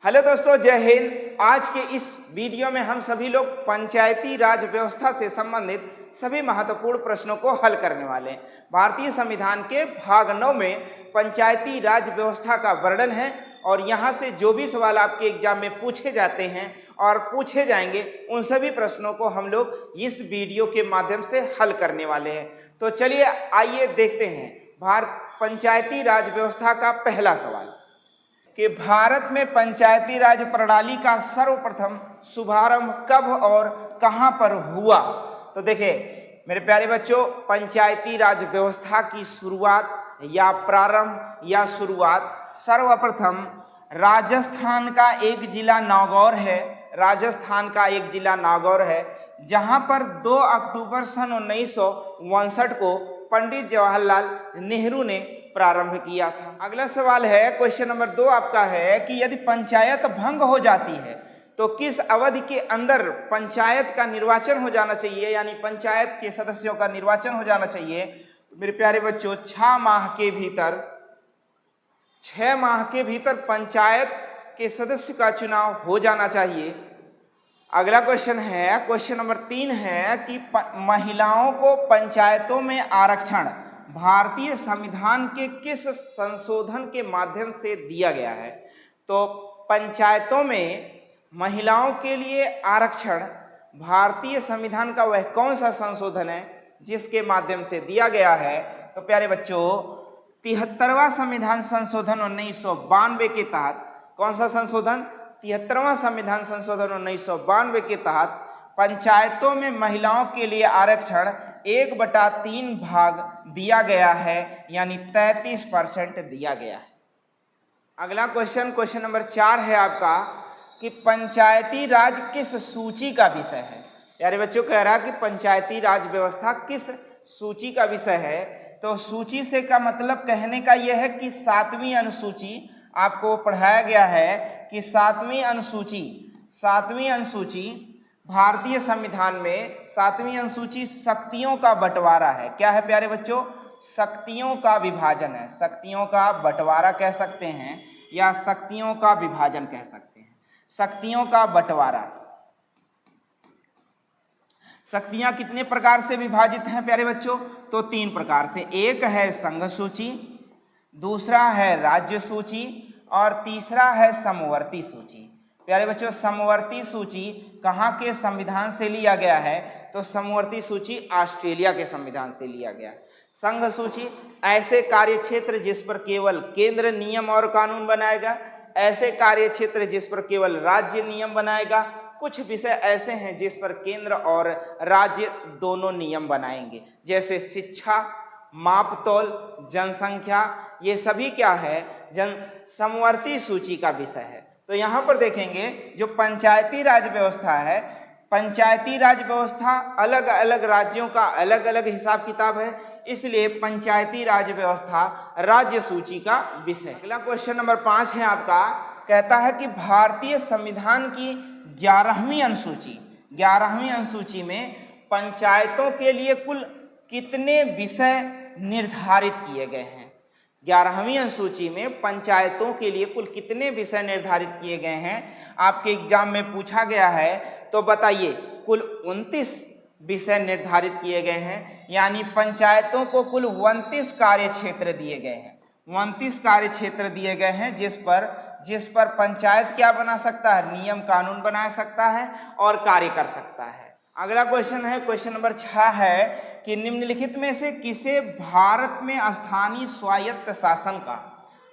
Hello दोस्तों, जय हिंद। आज के इस वीडियो में हम सभी लोग पंचायती राज व्यवस्था से संबंधित सभी महत्वपूर्ण प्रश्नों को हल करने वाले हैं। भारतीय संविधान के भाग 9 में पंचायती राज व्यवस्था का वर्णन है और यहाँ से जो भी सवाल आपके एग्जाम में पूछे जाते हैं और पूछे जाएंगे उन सभी प्रश्नों को हम लोग इस वीडियो के माध्यम से हल करने वाले हैं। तो चलिए आइए देखते हैं पंचायती राज व्यवस्था का पहला सवाल कि भारत में पंचायती राज प्रणाली का सर्वप्रथम शुभारंभ कब और कहां पर हुआ। तो देखिए मेरे प्यारे बच्चों, पंचायती राज व्यवस्था की शुरुआत या प्रारंभ या शुरुआत सर्वप्रथम राजस्थान का एक जिला नागौर है। राजस्थान का एक जिला नागौर है जहां पर 2 अक्टूबर सन 1962 को पंडित जवाहरलाल नेहरू ने प्रारंभ किया था। अगला सवाल है, क्वेश्चन नंबर 2 आपका है कि यदि पंचायत भंग हो जाती है तो किस अवधि के अंदर पंचायत का निर्वाचन हो जाना चाहिए, यानी पंचायत के सदस्यों का निर्वाचन हो जाना चाहिए। तो मेरे प्यारे बच्चों, 6 माह के भीतर पंचायत के सदस्य का चुनाव हो जाना चाहिए। अगला क्वेश्चन है, क्वेश्चन नंबर 3 है कि महिलाओं को पंचायतों में आरक्षण भारतीय संविधान के किस संशोधन के माध्यम से दिया गया है। तो पंचायतों में महिलाओं के लिए आरक्षण भारतीय संविधान का वह कौन सा संशोधन है जिसके माध्यम से दिया गया है। तो प्यारे बच्चों, 73वां संविधान संशोधन 1992 के तहत, कौन सा संशोधन? 73वां संविधान संशोधन 1992 के तहत पंचायतों में महिलाओं के लिए आरक्षण 1/3 भाग दिया गया है, यानी 33% दिया गया है। अगला क्वेश्चन नंबर 4 है आपका कि पंचायती राज किस सूची का विषय है। यारे बच्चों, कह रहा कि पंचायती राज व्यवस्था किस सूची का विषय है। तो सूची से का मतलब कहने का यह है कि 7वीं अनुसूची आपको पढ़ाया गया है कि 7वीं अनुसूची भारतीय संविधान में 7वीं अनुसूची शक्तियों का बंटवारा है। क्या है प्यारे बच्चों? शक्तियों का विभाजन है। शक्तियों का बंटवारा कह सकते हैं या शक्तियों का विभाजन कह सकते हैं। शक्तियों का बंटवारा। शक्तियां कितने प्रकार से विभाजित हैं प्यारे बच्चों? तो 3 प्रकार से। एक है संघ सूची, दूसरा है राज्य सूची और तीसरा है समवर्ती सूची। प्यारे बच्चों, समवर्ती सूची कहाँ के संविधान से लिया गया है? तो समवर्ती सूची ऑस्ट्रेलिया के संविधान से लिया गया। संघ सूची ऐसे कार्यक्षेत्र जिस पर केवल केंद्र नियम और कानून बनाएगा, ऐसे कार्यक्षेत्र जिस पर केवल राज्य नियम बनाएगा, कुछ विषय ऐसे हैं जिस पर केंद्र और राज्य दोनों नियम बनाएंगे, जैसे शिक्षा, मापतौल, जनसंख्या, ये सभी क्या है? समवर्ती सूची का विषय है। तो यहाँ पर देखेंगे जो पंचायती राज व्यवस्था है, पंचायती राज व्यवस्था अलग अलग राज्यों का अलग अलग हिसाब किताब है, इसलिए पंचायती राज व्यवस्था राज्य सूची का विषय। अगला क्वेश्चन नंबर 5 है आपका, कहता है कि भारतीय संविधान की 11वीं अनुसूची में पंचायतों के लिए कुल कितने विषय निर्धारित किए गए हैं। 11वीं अनुसूची में पंचायतों के लिए कुल कितने विषय निर्धारित किए गए हैं, आपके एग्जाम में पूछा गया है। तो बताइए, कुल 29 विषय निर्धारित किए गए हैं, यानी पंचायतों को कुल 29 कार्यक्षेत्र दिए गए हैं। 29 कार्यक्षेत्र दिए गए हैं जिस पर पंचायत क्या बना सकता है? नियम कानून बना सकता है और कार्य कर सकता है। अगला क्वेश्चन है, क्वेश्चन नंबर 6 है कि निम्नलिखित में से किसे भारत में स्थानीय स्वायत्त शासन का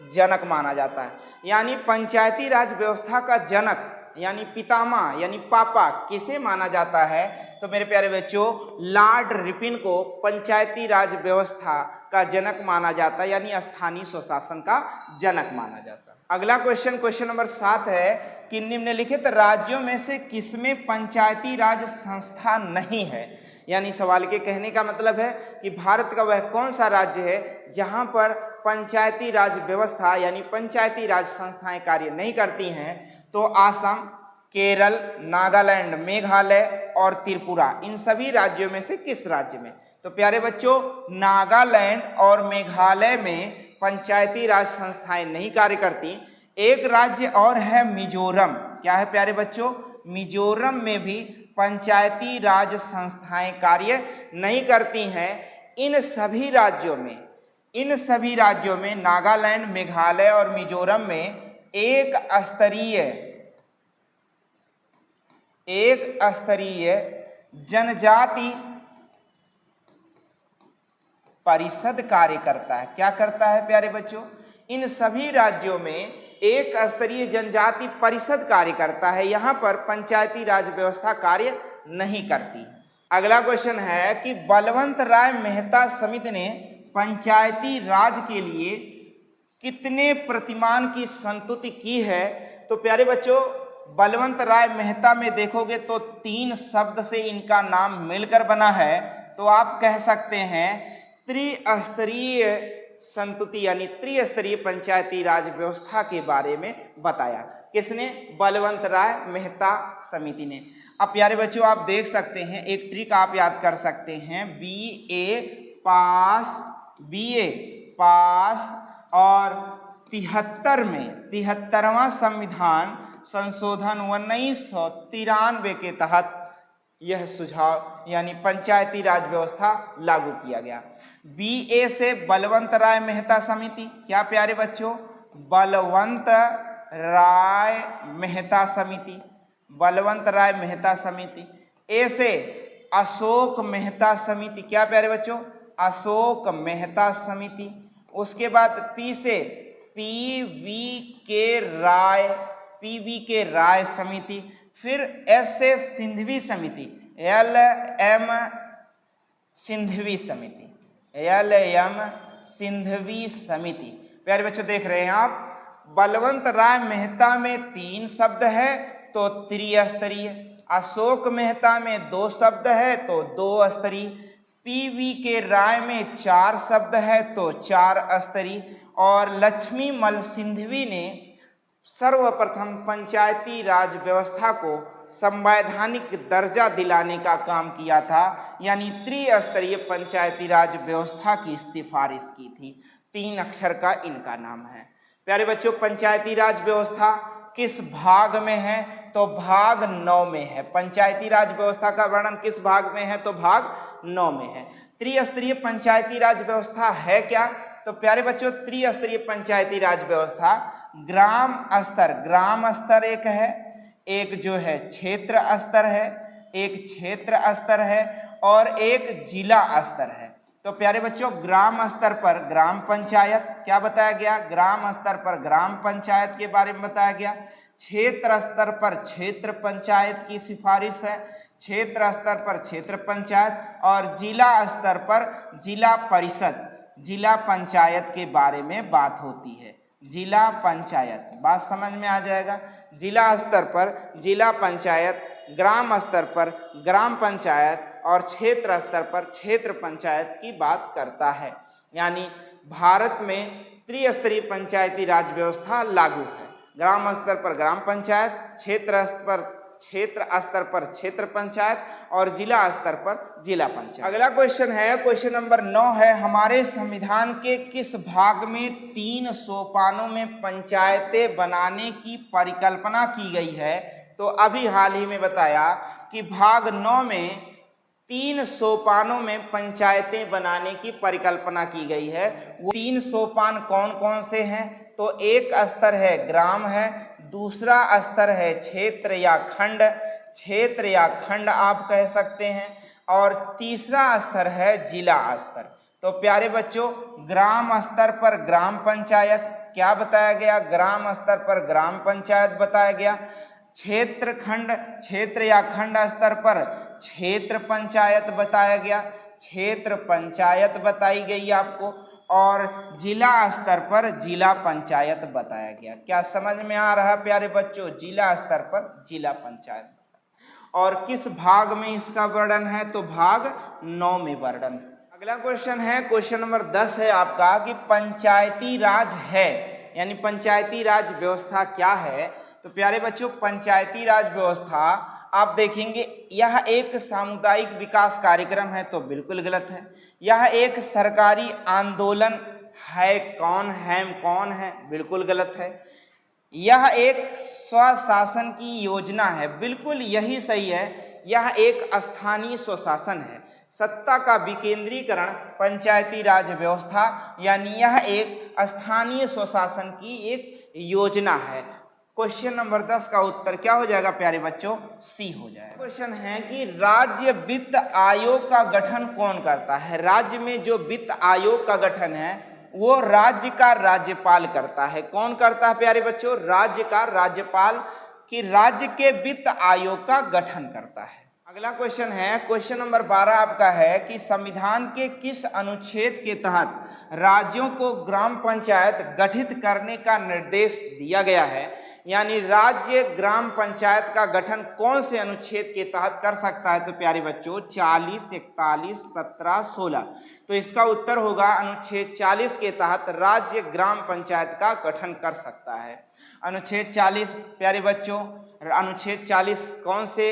जनक माना जाता है। यानी पंचायती राज व्यवस्था का जनक यानी पितामह यानी पापा किसे माना जाता है? तो मेरे प्यारे बच्चों, लॉर्ड रिपन को पंचायती राज व्यवस्था का जनक माना जाता है, यानी स्थानीय स्वशासन का जनक माना जाता है। अगला क्वेश्चन नंबर 7 है कि निम्नलिखित राज्यों में से किसमें पंचायती राज संस्था नहीं है। यानी सवाल के कहने का मतलब है कि भारत का वह कौन सा राज्य है जहां पर पंचायती राज व्यवस्था यानी पंचायती राज संस्थाएं कार्य नहीं करती हैं। तो आसाम, केरल, नागालैंड, मेघालय और त्रिपुरा, इन सभी राज्यों में से किस राज्य में? तो प्यारे बच्चों, नागालैंड और मेघालय में पंचायती राज संस्थाएं नहीं कार्य करती, एक राज्य और है मिजोरम। क्या है प्यारे बच्चों? मिजोरम में भी पंचायती राज संस्थाएं कार्य नहीं करती हैं। इन सभी राज्यों में नागालैंड, मेघालय और मिजोरम में एक स्तरीय जनजाति परिषद कार्य करता है। क्या करता है प्यारे बच्चों? इन सभी राज्यों में एक स्तरीय जनजाति परिषद कार्य करता है। यहाँ पर पंचायती राज व्यवस्था कार्य नहीं करती। अगला क्वेश्चन है कि बलवंत राय मेहता समिति ने पंचायती राज के लिए कितने प्रतिमान की संस्तुति की है? तो प्यारे बच्चों, बलवंत राय मेहता में देखोगे तो 3 शब्द से इनका नाम मिलकर बना है। तो आप कह सकते हैं त्रिस्तरीय संस्तुति यानी त्रिस्तरीय पंचायती राज व्यवस्था के बारे में बताया। किसने? बलवंत राय मेहता समिति ने। अब प्यारे बच्चों आप देख सकते हैं, एक ट्रिक आप याद कर सकते हैं, बीए पास और 73वां संविधान संशोधन 1993 के तहत यह सुझाव यानी पंचायती राज व्यवस्था लागू किया गया। बीए से बलवंत राय मेहता समिति। क्या प्यारे बच्चों? बलवंत राय मेहता समिति। ए से अशोक मेहता समिति। क्या प्यारे बच्चों? अशोक मेहता समिति। उसके बाद पी से पीवी के राय समिति। फिर एस से सिंधवी समिति, LM सिंधवी समिति। प्यारे बच्चों देख रहे हैं आप, बलवंत राय मेहता में 3 शब्द है तो त्रिस्तरीय, अशोक मेहता में 2 शब्द है तो 2 स्तरीय, पीवी के राय में 4 शब्द है तो 4 स्तरीय, और लक्ष्मी मल सिंधवी ने सर्वप्रथम पंचायती राज व्यवस्था को संवैधानिक दर्जा दिलाने का काम किया था, यानी त्रिस्तरीय पंचायती राज व्यवस्था की सिफारिश की थी। 3 अक्षर का इनका नाम है। प्यारे बच्चों, पंचायती राज व्यवस्था किस भाग में है? तो भाग 9 में है। पंचायती राज व्यवस्था का वर्णन किस भाग में है? तो भाग 9 में है। त्रिस्तरीय पंचायती राज व्यवस्था है क्या? तो प्यारे बच्चों, त्रिस्तरीय पंचायती राज व्यवस्था ग्राम स्तर एक है, एक जो है क्षेत्र स्तर है और एक जिला स्तर है। तो प्यारे बच्चों, ग्राम स्तर पर ग्राम पंचायत, क्या बताया गया? ग्राम स्तर पर ग्राम पंचायत के बारे में बताया गया। क्षेत्र स्तर पर क्षेत्र पंचायत की सिफारिश है, क्षेत्र स्तर पर क्षेत्र पंचायत, और जिला स्तर पर जिला परिषद, जिला पंचायत के बारे में बात होती है। जिला पंचायत, बात समझ में आ जाएगा। जिला स्तर पर जिला पंचायत, ग्राम स्तर पर ग्राम पंचायत और क्षेत्र स्तर पर क्षेत्र पंचायत की बात करता है। यानी भारत में त्रिस्तरीय पंचायती राज व्यवस्था लागू है। ग्राम स्तर पर ग्राम पंचायत, क्षेत्र स्तर पर क्षेत्र पंचायत और जिला स्तर पर जिला पंचायत। अगला क्वेश्चन है, क्वेश्चन नंबर 9 है, हमारे संविधान के किस भाग में 3 सोपानों में पंचायतें बनाने की परिकल्पना की गई है? तो अभी हाल ही में बताया कि भाग 9 में 3 सोपानों में पंचायतें बनाने की परिकल्पना की गई है। वो 3 सोपान कौन कौन से हैं? तो एक स्तर है ग्राम है, दूसरा स्तर है क्षेत्र या खंड आप कह सकते हैं, और तीसरा स्तर है जिला स्तर। तो प्यारे बच्चों, ग्राम स्तर पर ग्राम पंचायत क्या बताया गया? ग्राम स्तर पर ग्राम पंचायत बताया गया। क्षेत्र या खंड स्तर पर क्षेत्र पंचायत बताया गया, क्षेत्र पंचायत बताई गई आपको, और जिला स्तर पर जिला पंचायत बताया गया। क्या समझ में आ रहा है प्यारे बच्चों? जिला स्तर पर जिला पंचायत। और किस भाग में इसका वर्णन है? तो भाग 9 में वर्णन। अगला क्वेश्चन है, क्वेश्चन नंबर 10 है आपका कि पंचायती राज है यानी पंचायती राज व्यवस्था क्या है? तो प्यारे बच्चों, पंचायती राज व्यवस्था आप देखेंगे यह एक सामुदायिक विकास कार्यक्रम है, तो बिल्कुल गलत है। यह एक सरकारी आंदोलन है, कौन है बिल्कुल गलत है। यह एक स्वशासन की योजना है। बिल्कुल यही सही है, यह एक स्थानीय स्वशासन है। सत्ता का विकेंद्रीकरण, पंचायती राज व्यवस्था, यानी यह एक स्थानीय स्वशासन की एक योजना है। क्वेश्चन नंबर 10 का उत्तर क्या हो जाएगा प्यारे बच्चों? सी हो जाएगा। क्वेश्चन है कि राज्य वित्त आयोग का गठन कौन करता है? राज्य में जो वित्त आयोग का गठन है वो राज्य का राज्यपाल करता है। कौन करता है प्यारे बच्चों? राज्य का राज्यपाल कि राज्य के वित्त आयोग का गठन करता है। अगला क्वेश्चन है, क्वेश्चन नंबर 12 आपका है कि संविधान के किस अनुच्छेद के तहत राज्यों को ग्राम पंचायत गठित करने का निर्देश दिया गया है? यानी राज्य ग्राम पंचायत का गठन कौन से अनुच्छेद के तहत कर सकता है? तो प्यारे बच्चों 40, 41, 17, 16। तो इसका उत्तर होगा अनुच्छेद 40 के तहत राज्य ग्राम पंचायत का गठन कर सकता है। अनुच्छेद 40 प्यारे बच्चों, अनुच्छेद 40 कौन से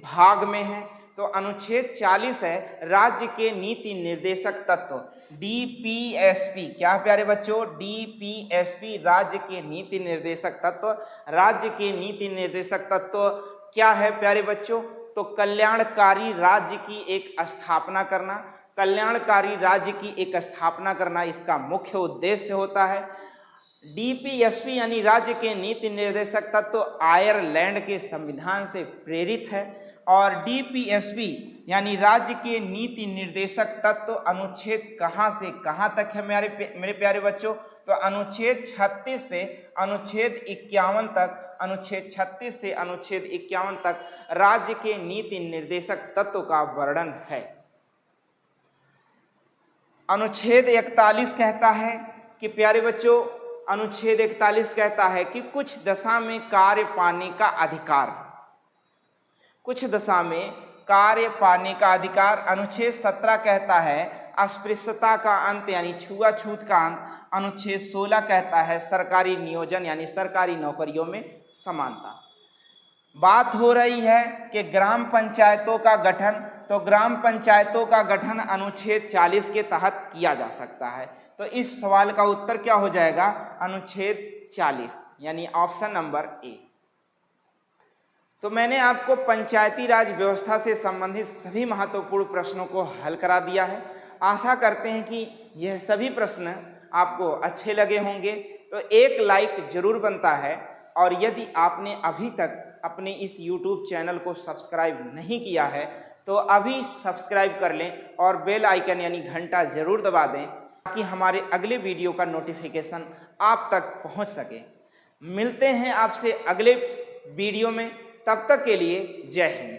भाग में है? तो अनुच्छेद 40 है राज्य के नीति निर्देशक तत्व, डीपीएसपी। क्या प्यारे बच्चों? डीपीएसपी राज्य के नीति निर्देशक तत्व। राज्य के नीति निर्देशक तत्व क्या है प्यारे बच्चों? तो कल्याणकारी राज्य की एक स्थापना करना, कल्याणकारी राज्य की एक स्थापना करना इसका मुख्य उद्देश्य होता है। डीपीएसपी यानी राज्य के नीति निर्देशक तत्व आयरलैंड के संविधान से प्रेरित है और डीपीएसपी यानी राज्य के नीति निर्देशक तत्व अनुच्छेद कहां से कहां तक है मेरे प्यारे बच्चों? तो अनुच्छेद 36 से अनुच्छेद 51 तक, अनुच्छेद 36 से अनुच्छेद 51 तक राज्य के नीति निर्देशक तत्व का वर्णन है। अनुच्छेद 41 कहता है कि प्यारे बच्चों, अनुच्छेद 41 कहता है कि कुछ दशा में कार्य पाने का अधिकार, कुछ दशा में कार्य पाने का अधिकार। अनुच्छेद 17 कहता है अस्पृश्यता का अंत यानी छुआछूत का अंत। अनुच्छेद 16 कहता है सरकारी नियोजन यानी सरकारी नौकरियों में समानता। बात हो रही है कि ग्राम पंचायतों का गठन, तो ग्राम पंचायतों का गठन अनुच्छेद 40 के तहत किया जा सकता है। तो इस सवाल का उत्तर क्या हो जाएगा? अनुच्छेद 40 यानी ऑप्शन नंबर ए। तो मैंने आपको पंचायती राज व्यवस्था से संबंधित सभी महत्वपूर्ण प्रश्नों को हल करा दिया है। आशा करते हैं कि यह सभी प्रश्न आपको अच्छे लगे होंगे। तो एक लाइक जरूर बनता है और यदि आपने अभी तक अपने इस YouTube चैनल को सब्सक्राइब नहीं किया है तो अभी सब्सक्राइब कर लें और बेल आइकन यानी घंटा जरूर दबा दें ताकि हमारे अगले वीडियो का नोटिफिकेशन आप तक पहुंच सके। मिलते हैं आपसे अगले वीडियो में, तब तक के लिए जय हिंद।